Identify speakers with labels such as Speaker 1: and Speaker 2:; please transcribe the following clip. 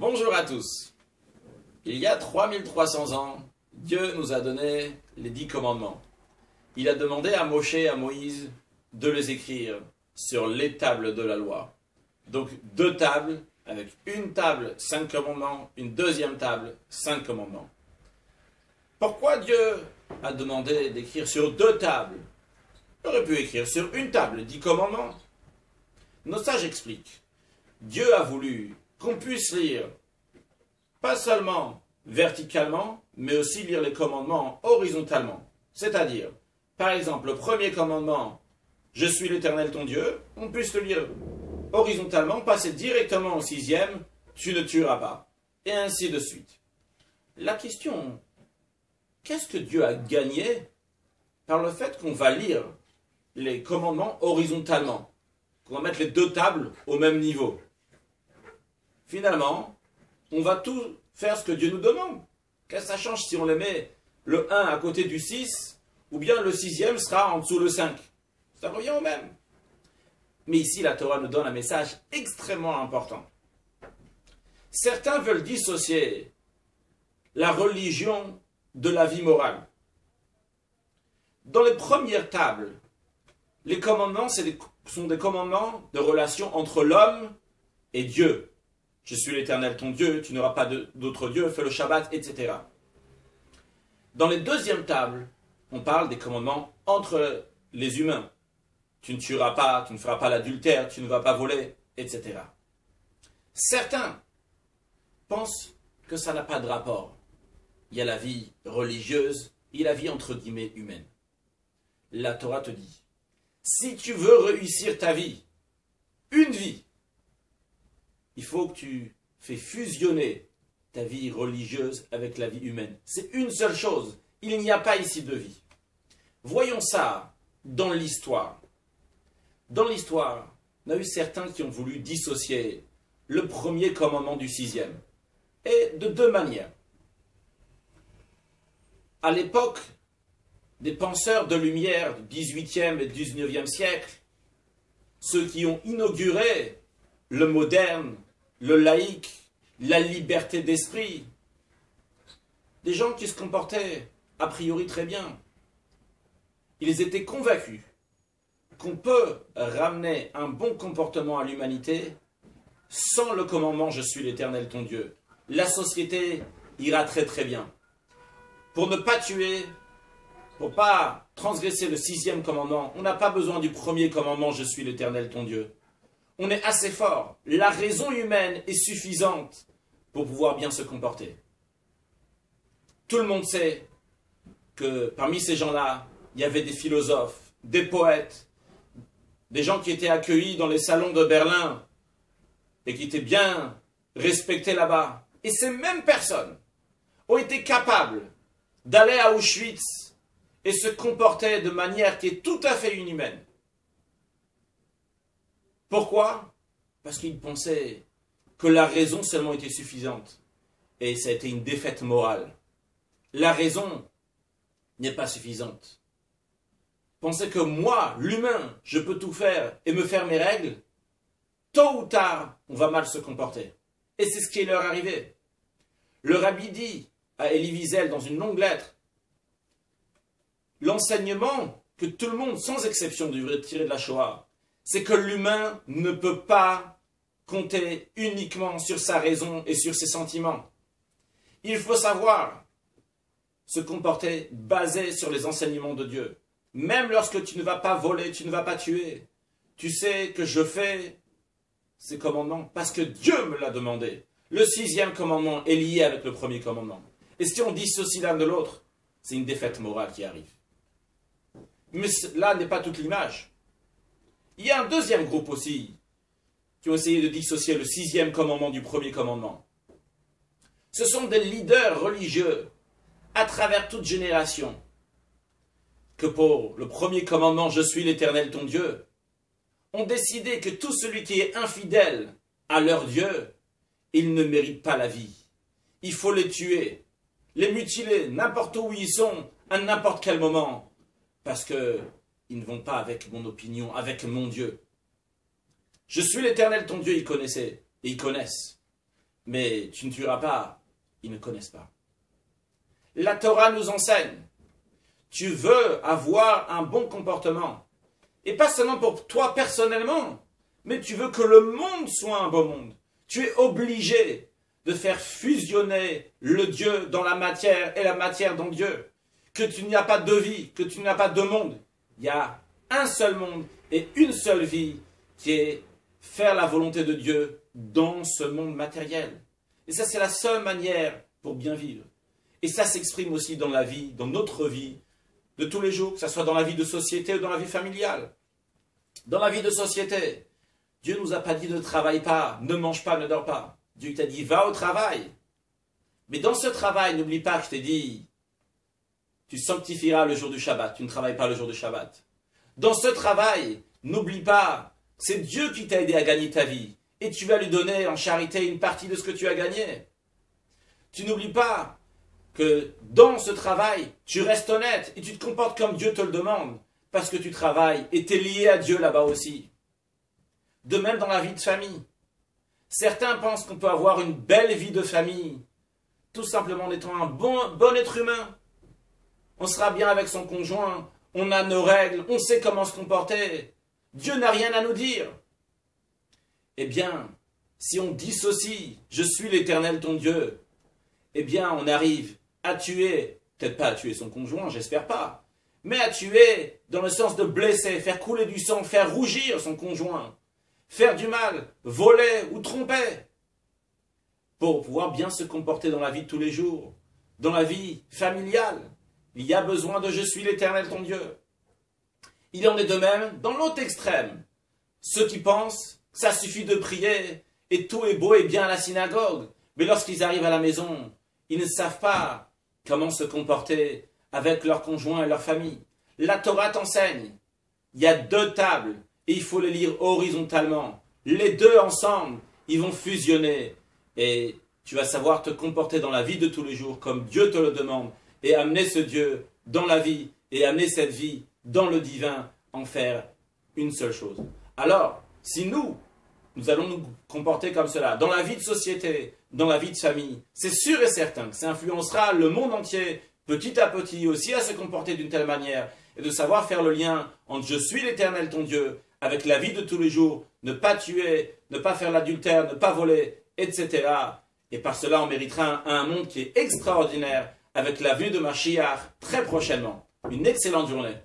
Speaker 1: Bonjour à tous. Il y a 3300 ans, Dieu nous a donné les 10 commandements. Il a demandé à Moshe et à Moïse de les écrire sur les tables de la loi. Donc 2 tables, avec une table 5 commandements, une deuxième table 5 commandements. Pourquoi Dieu a demandé d'écrire sur 2 tables? Il aurait pu écrire sur une table 10 commandements. Nos sages expliquent. Dieu a voulu qu'on puisse lire, pas seulement verticalement, mais aussi lire les commandements horizontalement. C'est-à-dire, par exemple, le premier commandement, « Je suis l'Éternel ton Dieu », on puisse le lire horizontalement, passer directement au 6e, « Tu ne tueras pas », et ainsi de suite. La question, qu'est-ce que Dieu a gagné par le fait qu'on va lire les commandements horizontalement, qu'on va mettre les 2 tables au même niveau? Finalement, on va tout faire ce que Dieu nous demande. Qu'est-ce que ça change si on les met le 1 à côté du 6, ou bien le 6e sera en dessous le 5? Ça revient au même. Mais ici, la Torah nous donne un message extrêmement important. Certains veulent dissocier la religion de la vie morale. Dans les premières tables, les commandements sont des commandements de relation entre l'homme et Dieu. Je suis l'Éternel ton Dieu, tu n'auras pas d'autre Dieu, fais le Shabbat, etc. Dans les deuxièmes tables, on parle des commandements entre les humains. Tu ne tueras pas, tu ne feras pas l'adultère, tu ne vas pas voler, etc. Certains pensent que ça n'a pas de rapport. Il y a la vie religieuse et la vie entre guillemets humaine. La Torah te dit, si tu veux réussir ta vie, une vie, il faut que tu fais fusionner ta vie religieuse avec la vie humaine. C'est une seule chose. Il n'y a pas ici de vie. Voyons ça dans l'histoire. Dans l'histoire, on a eu certains qui ont voulu dissocier le premier commandement du 6e. Et de 2 manières. À l'époque des penseurs de lumière du 18e et 19e siècle, ceux qui ont inauguré le moderne, le laïque, la liberté d'esprit, des gens qui se comportaient a priori très bien. Ils étaient convaincus qu'on peut ramener un bon comportement à l'humanité sans le commandement « Je suis l'Éternel ton Dieu ». La société ira très très bien. Pour ne pas tuer, pour ne pas transgresser le 6e commandement, on n'a pas besoin du premier commandement « Je suis l'Éternel ton Dieu ». On est assez fort. La raison humaine est suffisante pour pouvoir bien se comporter. Tout le monde sait que parmi ces gens-là, il y avait des philosophes, des poètes, des gens qui étaient accueillis dans les salons de Berlin et qui étaient bien respectés là-bas. Et ces mêmes personnes ont été capables d'aller à Auschwitz et se comporter de manière qui est tout à fait inhumaine. Pourquoi? Parce qu'ils pensaient que la raison seulement était suffisante. Et ça a été une défaite morale. La raison n'est pas suffisante. Penser que moi, l'humain, je peux tout faire et me faire mes règles, tôt ou tard, on va mal se comporter. Et c'est ce qui est leur arrivé. Le rabbi dit à Elie Wiesel dans une longue lettre, l'enseignement que tout le monde, sans exception, devrait tirer de la Shoah, c'est que l'humain ne peut pas compter uniquement sur sa raison et sur ses sentiments. Il faut savoir se comporter basé sur les enseignements de Dieu. Même lorsque tu ne vas pas voler, tu ne vas pas tuer. Tu sais que je fais ces commandements parce que Dieu me l'a demandé. Le 6e commandement est lié avec le premier commandement. Et si on dissocie l'un de l'autre, c'est une défaite morale qui arrive. Mais là n'est pas toute l'image. Il y a un deuxième groupe aussi qui ont essayé de dissocier le 6e commandement du premier commandement. Ce sont des leaders religieux à travers toute génération que pour le premier commandement « Je suis l'Éternel ton Dieu » ont décidé que tout celui qui est infidèle à leur Dieu, il ne mérite pas la vie. Il faut les tuer, les mutiler n'importe où ils sont, à n'importe quel moment, parce que ils ne vont pas avec mon opinion, avec mon Dieu. Je suis l'Éternel ton Dieu, ils connaissaient, et ils connaissent. mais tu ne tueras pas, ils ne connaissent pas. La Torah nous enseigne, tu veux avoir un bon comportement, et pas seulement pour toi personnellement, mais tu veux que le monde soit un beau monde. Tu es obligé de faire fusionner le Dieu dans la matière et la matière dans Dieu. Que tu n'y as pas de vie, que tu n'as pas de monde. Il y a un seul monde et une seule vie qui est faire la volonté de Dieu dans ce monde matériel. Et ça, c'est la seule manière pour bien vivre. Et ça s'exprime aussi dans la vie, dans notre vie de tous les jours, que ce soit dans la vie de société ou dans la vie familiale. Dans la vie de société, Dieu ne nous a pas dit ne travaille pas, ne mange pas, ne dors pas. Dieu t'a dit va au travail. Mais dans ce travail, n'oublie pas que je t'ai dit tu sanctifieras le jour du Shabbat, tu ne travailles pas le jour du Shabbat. Dans ce travail, n'oublie pas, c'est Dieu qui t'a aidé à gagner ta vie. Et tu vas lui donner en charité une partie de ce que tu as gagné. Tu n'oublies pas que dans ce travail, tu restes honnête et tu te comportes comme Dieu te le demande. Parce que tu travailles et tu es lié à Dieu là-bas aussi. De même dans la vie de famille. Certains pensent qu'on peut avoir une belle vie de famille, tout simplement en étant un bon être humain. On sera bien avec son conjoint, on a nos règles, on sait comment se comporter. Dieu n'a rien à nous dire. Eh bien, si on dissocie « Je suis l'Éternel ton Dieu », eh bien, on arrive à tuer, peut-être pas à tuer son conjoint, j'espère pas, mais à tuer dans le sens de blesser, faire couler du sang, faire rougir son conjoint, faire du mal, voler ou tromper, pour pouvoir bien se comporter dans la vie de tous les jours, dans la vie familiale. Il y a besoin de « Je suis l'Éternel ton Dieu ». Il en est de même dans l'autre extrême. Ceux qui pensent que ça suffit de prier et tout est beau et bien à la synagogue, mais lorsqu'ils arrivent à la maison, ils ne savent pas comment se comporter avec leur conjoint et leur famille. La Torah t'enseigne. Il y a 2 tables et il faut les lire horizontalement. Les 2 ensemble, ils vont fusionner et tu vas savoir te comporter dans la vie de tous les jours comme Dieu te le demande et amener ce Dieu dans la vie et amener cette vie dans le divin, en faire une seule chose. Alors, si nous allons nous comporter comme cela, dans la vie de société, dans la vie de famille, c'est sûr et certain que ça influencera le monde entier, petit à petit, aussi à se comporter d'une telle manière, et de savoir faire le lien entre « Je suis l'Éternel ton Dieu » avec la vie de tous les jours, ne pas tuer, ne pas faire l'adultère, ne pas voler, etc. Et par cela, on méritera un monde qui est extraordinaire, avec la vue de Mashiach très prochainement. Une excellente journée.